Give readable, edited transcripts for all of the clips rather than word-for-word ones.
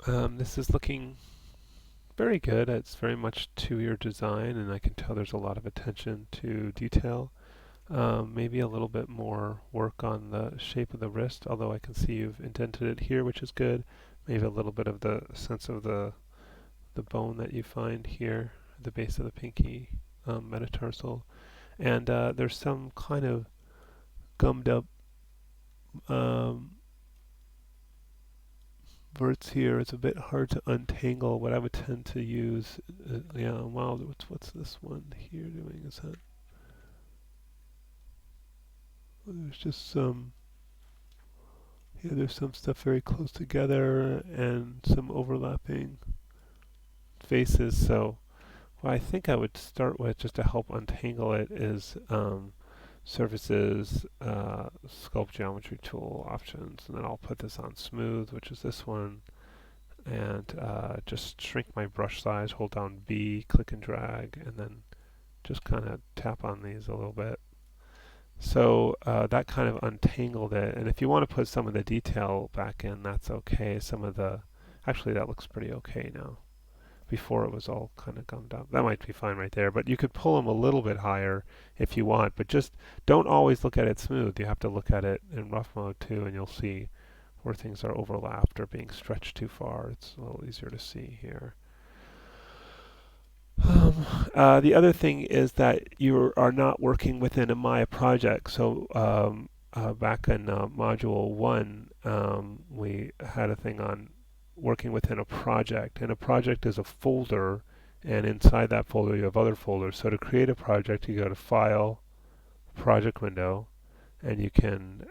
This is looking very good. It's very much to your design, and I can tell there's a lot of attention to detail. Maybe a little bit more work on the shape of the wrist, although I can see you've indented it here, which is good. Maybe a little bit of the sense of the bone that you find here at the base of the pinky metatarsal. And there's some kind of gummed up um, verts here. It's a bit hard to untangle. What I would tend to use, yeah, wow, what's this one here doing? Is that, there's just some, yeah, there's some stuff very close together and some overlapping faces. So what I think I would start with, just to help untangle it, is surfaces, sculpt geometry tool options, and then I'll put this on smooth, which is this one, and just shrink my brush size, hold down B, click and drag, and then just kind of tap on these a little bit. So that kind of untangled it, and if you want to put some of the detail back in, that's okay. Some of the, actually that looks pretty okay now. Before it was all kind of gummed up. That might be fine right there, but you could pull them a little bit higher if you want, but just don't always look at it smooth. You have to look at it in rough mode too, and you'll see where things are overlapped or being stretched too far. It's a little easier to see here. Um, the other thing is that you are not working within a Maya project. So back in Module 1, we had a thing on working within a project. And a project is a folder, and inside that folder you have other folders. So to create a project, you go to File, Project Window, and you can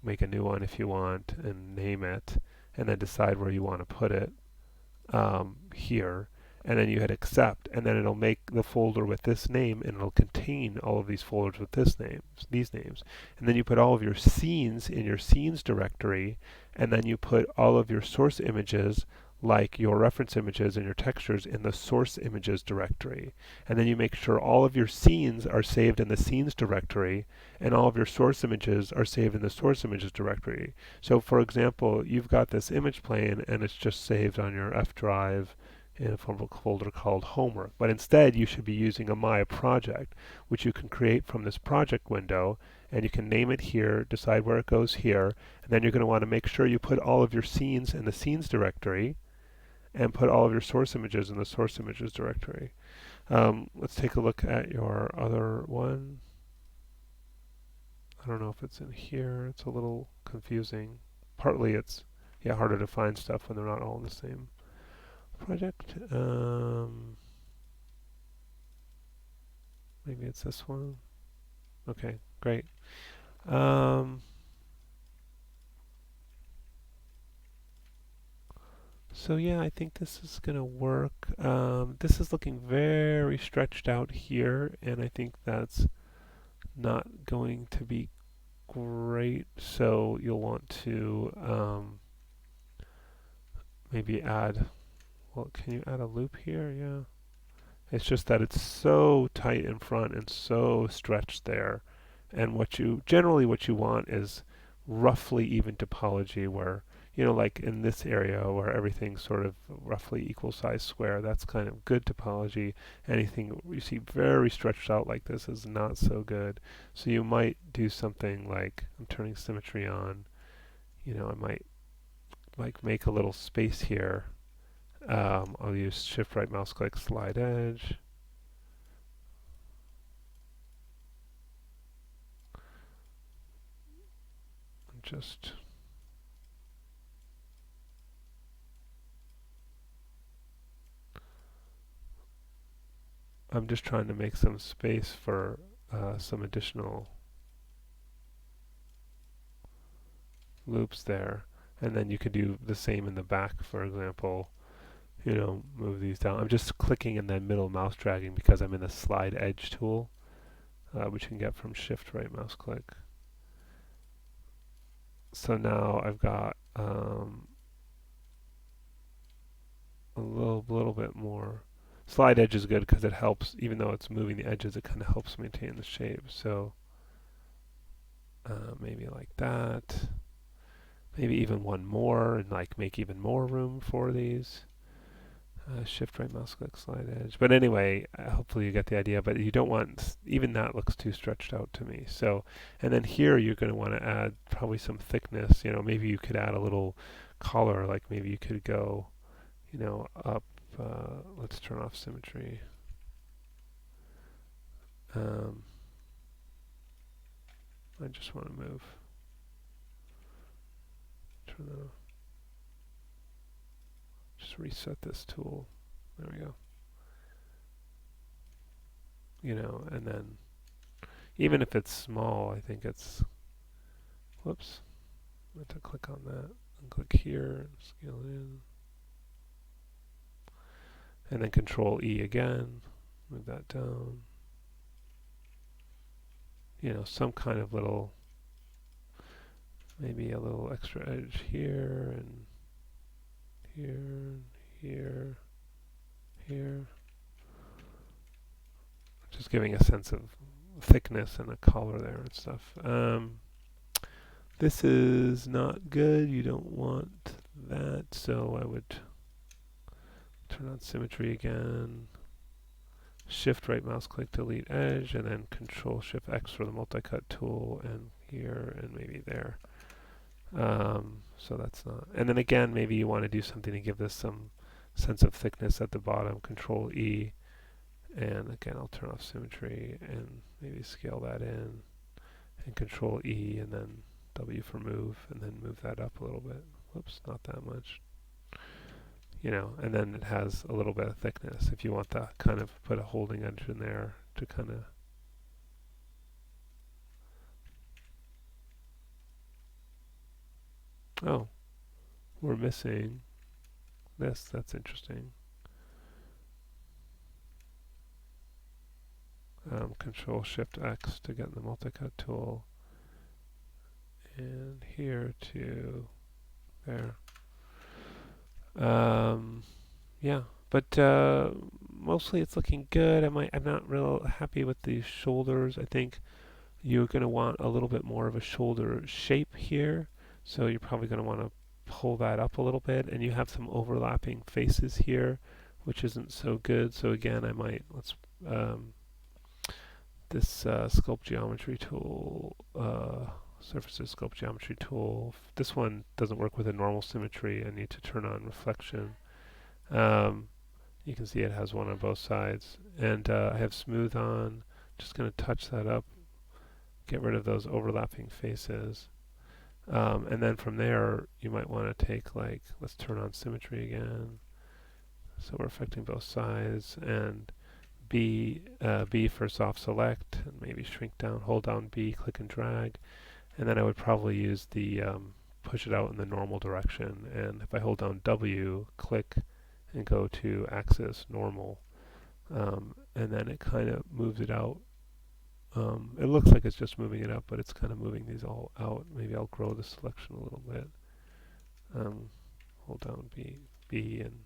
make a new one if you want and name it, and then decide where you want to put it here, and then you hit accept, and then it'll make the folder with this name, and it'll contain all of these folders with these names, and then you put all of your scenes in your scenes directory, and then you put all of your source images, like your reference images and your textures, in the source images directory, and then you make sure all of your scenes are saved in the scenes directory, and all of your source images are saved in the source images directory. So for example, you've got this image plane and it's just saved on your F drive in a folder called homework. But instead you should be using a Maya project, which you can create from this project window, and you can name it here, decide where it goes here, and then you're going to want to make sure you put all of your scenes in the scenes directory and put all of your source images in the source images directory. Let's take a look at your other one. I don't know if it's in here. It's a little confusing. Partly it's, yeah, harder to find stuff when they're not all in the same project. Maybe it's this one. Okay, great. Um, so yeah, I think this is gonna work. This is looking very stretched out here, and I think that's not going to be great. So you'll want to maybe add, well, can you add a loop here? Yeah. It's just that it's so tight in front and so stretched there. And what you want is roughly even topology where, like in this area where everything's sort of roughly equal size square, that's kind of good topology. Anything you see very stretched out like this is not so good. So you might do something like, I'm turning symmetry on, I might like make a little space here. I'll use shift right mouse click slide edge. Just I'm just trying to make some space for some additional loops there, and then you could do the same in the back, for example. Move these down. I'm just clicking and then middle mouse dragging because I'm in the slide edge tool, which you can get from shift right mouse click. So now I've got a little bit more. Slide edge is good because it helps, even though it's moving the edges, it kind of helps maintain the shape. So maybe like that. maybe even one more and like make even more room for these. Shift right mouse click slide edge. But anyway, hopefully you get the idea. But you don't want, even that looks too stretched out to me. So, and then here you're going to want to add probably some thickness. You know, maybe you could add a little color. Like maybe you could go, you know, up. Let's turn off symmetry. Um, I just want to move. Turn that off. Just reset this tool. There we go. You know, and then even if it's small, I think it's, whoops, I have to click on that and click here and scale it in. And then Control E again, move that down. You know, some kind of little, maybe a little extra edge here and here, here, here. Just giving a sense of thickness and a color there and stuff. This is not good. You don't want that, so I would turn on symmetry again. Shift right mouse click delete edge, and then Control Shift X for the multi-cut tool, and here and maybe there. So that's not. And then again, maybe you want to do something to give this some sense of thickness at the bottom. Control E, and again I'll turn off symmetry and maybe scale that in, and Control E, and then W for move, and then move that up a little bit. Whoops, not that much. You know, and then it has a little bit of thickness. If you want that, kind of put a holding edge in there to kind of. Oh, we're missing this. That's interesting. Control Shift X to get in the multi-cut tool, and here to there. Yeah, but mostly it's looking good. I'm not real happy with these shoulders. I think you're going to want a little bit more of a shoulder shape here, so you're probably going to want to pull that up a little bit, and you have some overlapping faces here, which isn't so good. So again, I might, this sculpt geometry tool, surfaces sculpt geometry tool. This one doesn't work with a normal symmetry. I need to turn on reflection. You can see it has one on both sides, and I have smooth on. Just going to touch that up, get rid of those overlapping faces, and then from there you might want to take, like, let's turn on symmetry again, so we're affecting both sides, and B for soft select, and maybe shrink down, hold down B, click and drag, and then I would probably use the push it out in the normal direction, and if I hold down W, click, and go to axis normal, and then it kind of moves it out. It looks like it's just moving it up, but it's kind of moving these all out. Maybe I'll grow the selection a little bit. Hold down B, and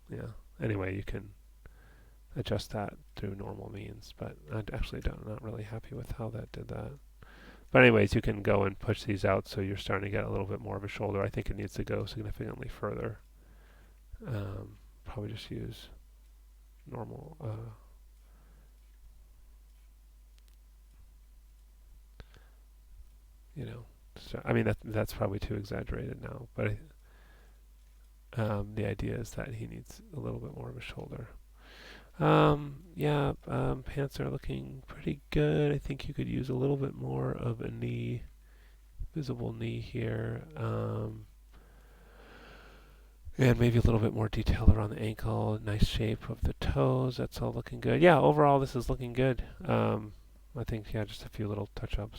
yeah. Anyway, you can adjust that through normal means, but I actually not really happy with how that did that. But anyways, you can go and push these out so you're starting to get a little bit more of a shoulder. I think it needs to go significantly further. Probably just use normal. You know, so, I mean that's probably too exaggerated now, but the idea is that he needs a little bit more of a shoulder. Yeah, pants are looking pretty good. I think you could use a little bit more of a knee, visible knee here, and maybe a little bit more detail around the ankle. Nice shape of the toes. That's all looking good. Yeah, overall this is looking good. I think, yeah, just a few little touch-ups.